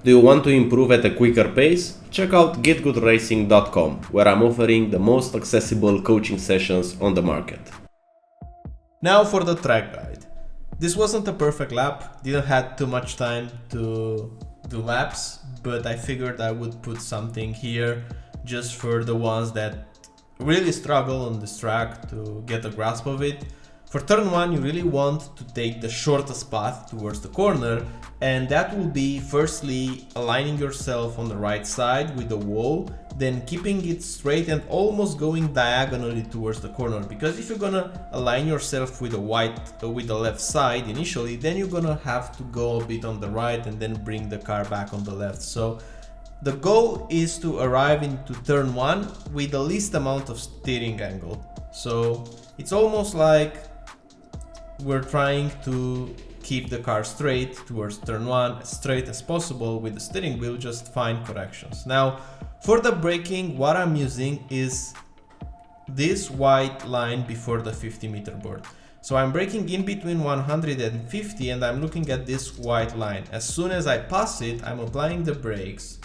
Do you want to improve at a quicker pace? Check out GitGUDRacing.com, where I'm offering the most accessible coaching sessions on the market. Now for the track guide. This wasn't a perfect lap, didn't have too much time to do laps, but I figured I would put something here just for the ones that really struggle on this track to get a grasp of it. For turn 1, you really want to take the shortest path towards the corner, and that will be firstly aligning yourself on the right side with the wall, then keeping it straight and almost going diagonally towards the corner, because if you're gonna align yourself with the left side initially, then you're gonna have to go a bit on the right and then bring the car back on the left. So the goal is to arrive into turn 1 with the least amount of steering angle. So it's almost like we're trying to keep the car straight towards turn 1, as straight as possible with the steering wheel, just fine corrections. Now, for the braking, what I'm using is this white line before the 50-meter board. So I'm braking in between 150 and I'm looking at this white line. As soon as I pass it, I'm applying the brakes.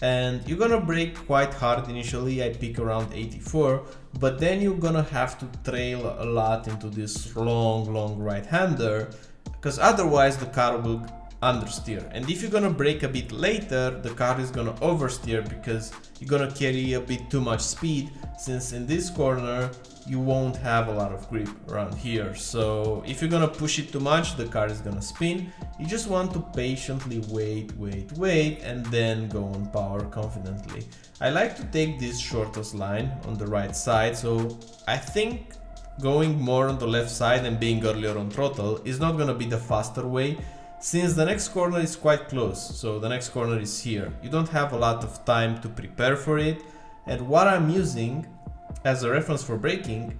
And you're gonna brake quite hard initially. I pick around 84, but then you're gonna have to trail a lot into this long right-hander, because otherwise the car will understeer. And if you're gonna brake a bit later, the car is gonna oversteer because you're gonna carry a bit too much speed, since in this corner you won't have a lot of grip around here. So if you're gonna push it too much, the car is gonna spin. You just want to patiently wait and then go on power confidently. I like to take this shortest line on the right side, so I think going more on the left side and being earlier on throttle is not gonna be the faster way, since the next corner is quite close. So the next corner is here. You don't have a lot of time to prepare for it, and what I'm using as a reference for braking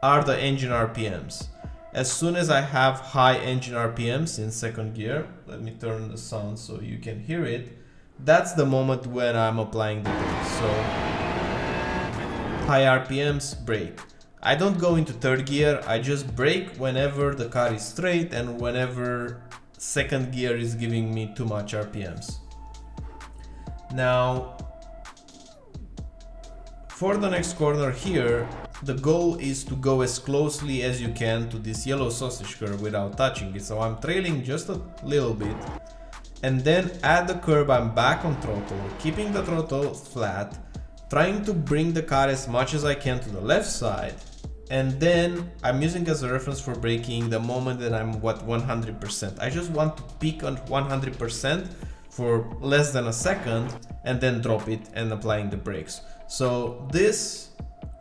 are the engine RPMs. As soon as I have high engine RPMs in second gear, let me turn the sound so you can hear it, that's the moment when I'm applying the brakes. So high RPMs, brake. I don't go into third gear, I just brake whenever the car is straight and whenever second gear is giving me too much RPMs. Now, for the next corner here, the goal is to go as closely as you can to this yellow sausage curve without touching it. So I'm trailing just a little bit, and then at the curb I'm back on throttle, keeping the throttle flat, trying to bring the car as much as I can to the left side, and then I'm using as a reference for braking the moment that I'm at 100%. I just want to peak on 100% for less than a second and then drop it and applying the brakes. So this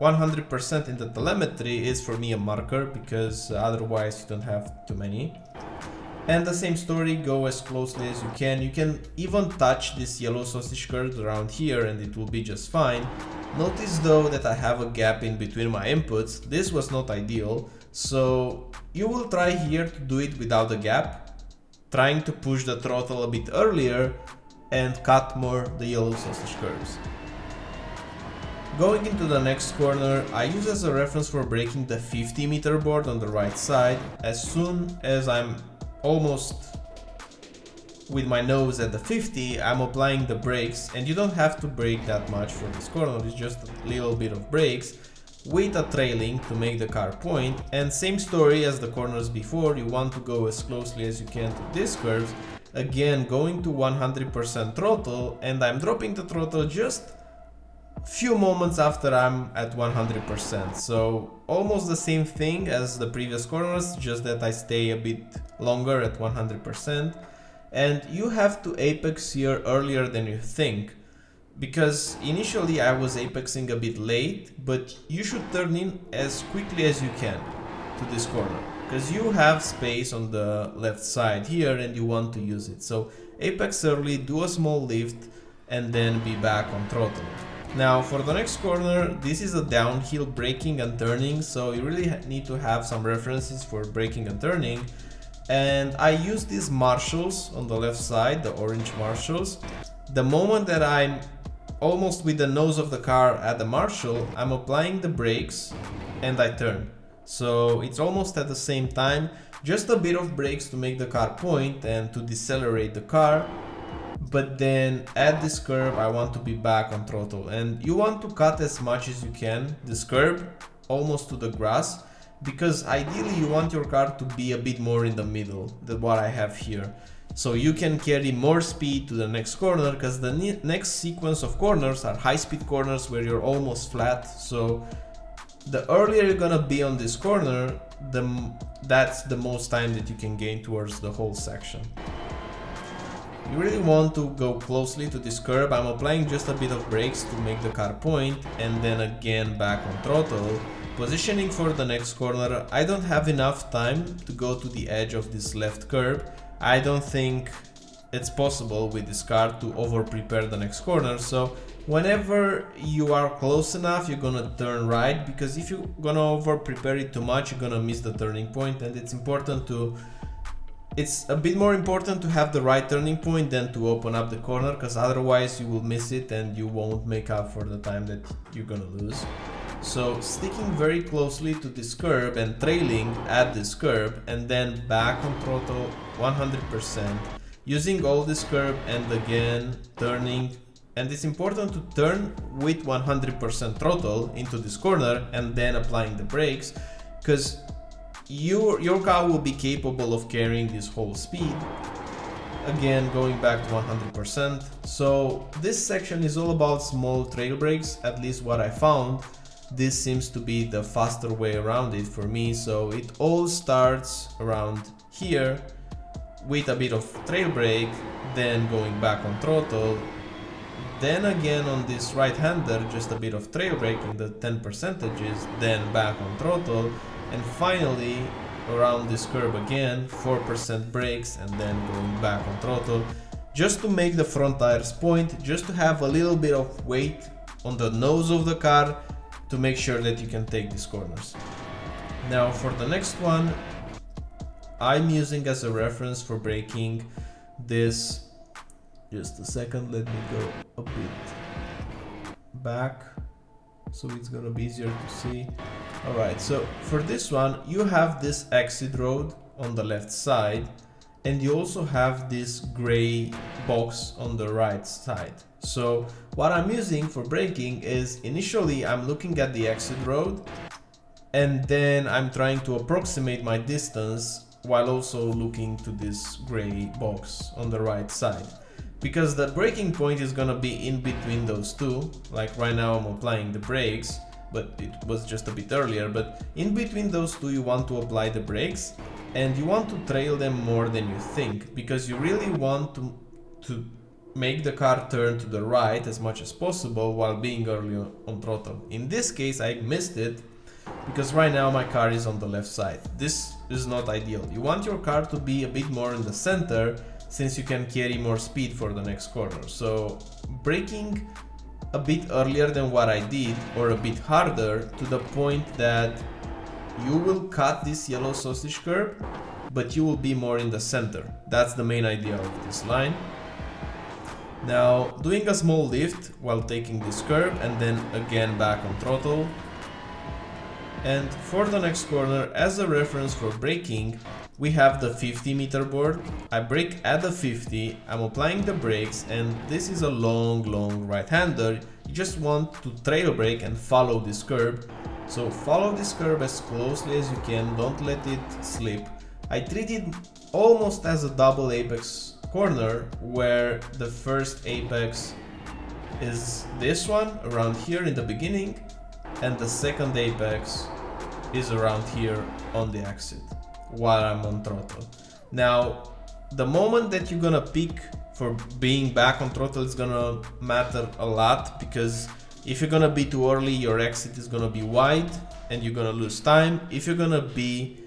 100% in the telemetry is for me a marker, because otherwise you don't have too many. And the same story, go as closely as you can. You can even touch this yellow sausage curve around here and it will be just fine. Notice though that I have a gap in between my inputs. This was not ideal, so you will try here to do it without a gap, trying to push the throttle a bit earlier and cut more the yellow sausage curves. Going into the next corner, I use as a reference for braking the 50-meter board on the right side. As soon as I'm almost with my nose at the 50, I'm applying the brakes, and you don't have to brake that much for this corner, it's just a little bit of brakes with a trailing to make the car point. And same story as the corners before, you want to go as closely as you can to these curves. Again, going to 100% throttle, and I'm dropping the throttle just few moments after I'm at 100%. So almost the same thing as the previous corners, just that I stay a bit longer at 100%. And you have to apex here earlier than you think, because initially I was apexing a bit late, but you should turn in as quickly as you can to this corner, because you have space on the left side here and you want to use it. So apex early, do a small lift, and then be back on throttle. Now for the next corner, this is a downhill braking and turning, so you really need to have some references for braking and turning. And I use these marshals on the left side, the orange marshals. The moment that I'm almost with the nose of the car at the marshal, I'm applying the brakes and I turn. So it's almost at the same time, just a bit of brakes to make the car point and to decelerate the car. but then at this curb I want to be back on throttle, and you want to cut as much as you can this curb almost to the grass, because ideally you want your car to be a bit more in the middle than what I have here, so you can carry more speed to the next corner, because the next sequence of corners are high-speed corners where you're almost flat. So the earlier you're gonna be on this corner, that's the most time that you can gain towards the whole section. You really want to go closely to this curb. I'm applying just a bit of brakes to make the car point, and then again back on throttle. Positioning for the next corner, I don't have enough time to go to the edge of this left curb. I don't think it's possible with this car to over prepare the next corner, so whenever you are close enough, you're gonna turn right, because if you're gonna over prepare it too much, you're gonna miss the turning point, and it's a bit more important to have the right turning point than to open up the corner, because otherwise you will miss it and you won't make up for the time that you're gonna lose. So sticking very closely to this curb and trailing at this curb, and then back on throttle 100%, using all this curb and again turning, and it's important to turn with 100% throttle into this corner and then applying the brakes, because your car will be capable of carrying this whole speed. Again, going back to 100%. So this section is all about small trail brakes, at least what I found. This seems to be the faster way around it for me. So it all starts around here with a bit of trail brake, then going back on throttle, then again on this right hander just a bit of trail brake in the 10%, then back on throttle, and finally around this curve again 4% brakes, and then going back on throttle, just to make the front tires point, just to have a little bit of weight on the nose of the car to make sure that you can take these corners. Now for the next one, I'm using as a reference for braking this, just a second, let me go a bit back so it's gonna be easier to see. Alright, so for this one you have this exit road on the left side, and you also have this gray box on the right side. So what I'm using for braking is, initially I'm looking at the exit road, and then I'm trying to approximate my distance while also looking to this gray box on the right side, because the braking point is gonna be in between those two. Like right now I'm applying the brakes, but it was just a bit earlier, but in between those two you want to apply the brakes, and you want to trail them more than you think, because you really want to make the car turn to the right as much as possible while being early on throttle. In this case I missed it, because right now my car is on the left side. This is not ideal. You want your car to be a bit more in the center, since you can carry more speed for the next corner. So braking a bit earlier than what I did, or a bit harder, to the point that you will cut this yellow sausage curb, but you will be more in the center. That's the main idea of this line. Now doing a small lift while taking this curb, and then again back on throttle. And for the next corner, as a reference for braking, we have the 50 meter board. I brake at the 50, I'm applying the brakes, and this is a long right hander. You just want to trail brake and follow this curb. So follow this curb as closely as you can, don't let it slip. I treat it almost as a double apex corner, where the first apex is this one around here in the beginning, and the second apex is around here on the exit while I'm on throttle. Now the moment that you're gonna pick for being back on throttle is gonna matter a lot, because if you're gonna be too early, your exit is gonna be wide and you're gonna lose time. If you're gonna be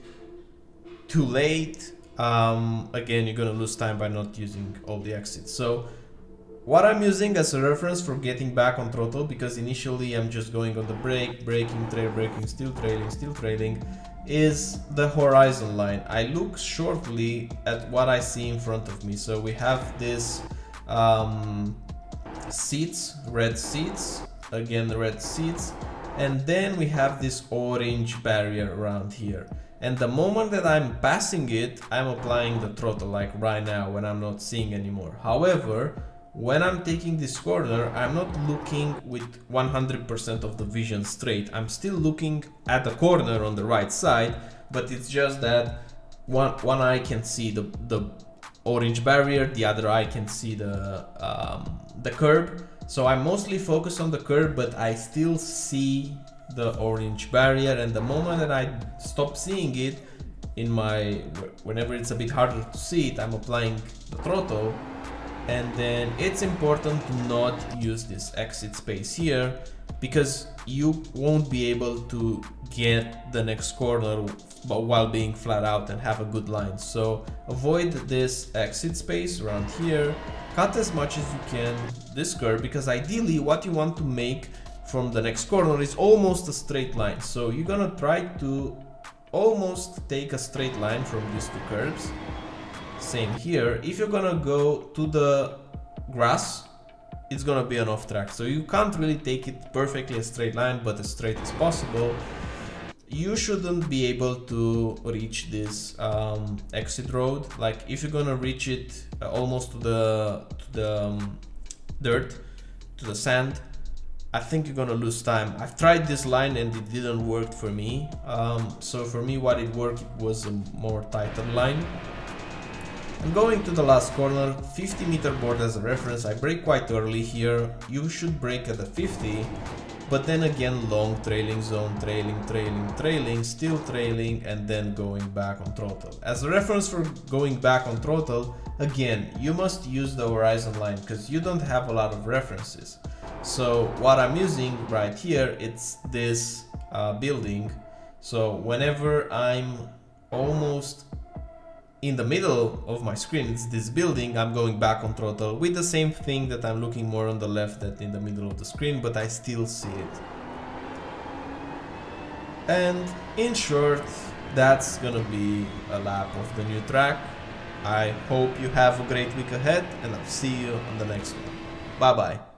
too late, again you're gonna lose time by not using all the exits. So what I'm using as a reference for getting back on throttle, because initially I'm just going on the brake, braking, trail braking, still trailing, is the horizon line. I look shortly at what I see in front of me. So we have this seats, red seats, again the red seats, and then we have this orange barrier around here. And the moment that I'm passing it, I'm applying the throttle, like right now when I'm not seeing anymore. However, when I'm taking this corner, I'm not looking with 100% of the vision straight. I'm still looking at the corner on the right side, but it's just that one eye can see the orange barrier, the other eye can see the curb. So I'm mostly focused on the curb, but I still see the orange barrier, and the moment that I stop seeing it, whenever it's a bit harder to see it, I'm applying the throttle. And then it's important to not use this exit space here, because you won't be able to get the next corner while being flat out and have a good line. So avoid this exit space around here, cut as much as you can this curve, because ideally what you want to make from the next corner is almost a straight line. So you're gonna try to almost take a straight line from these two curves. Same here. If you're gonna go to the grass, it's gonna be an off track, so you can't really take it perfectly a straight line, but as straight as possible. You shouldn't be able to reach this exit road. Like if you're gonna reach it almost to the dirt, to the sand, I think you're gonna lose time. I've tried this line and it didn't work for me. So for me, what it worked was a more tighter line. I'm going to the last corner, 50-meter board as a reference. I brake quite early here. You should brake at the 50, but then again long trailing zone, trailing, still trailing, and then going back on throttle. As a reference for going back on throttle, again, you must use the horizon line because you don't have a lot of references. So what I'm using right here, it's this building. So whenever I'm almost in the middle of my screen, it's this building, I'm going back on throttle with the same thing that I'm looking more on the left than in the middle of the screen, but I still see it. And in short, that's gonna be a lap of the new track. I hope you have a great week ahead, and I'll see you on the next one. Bye bye.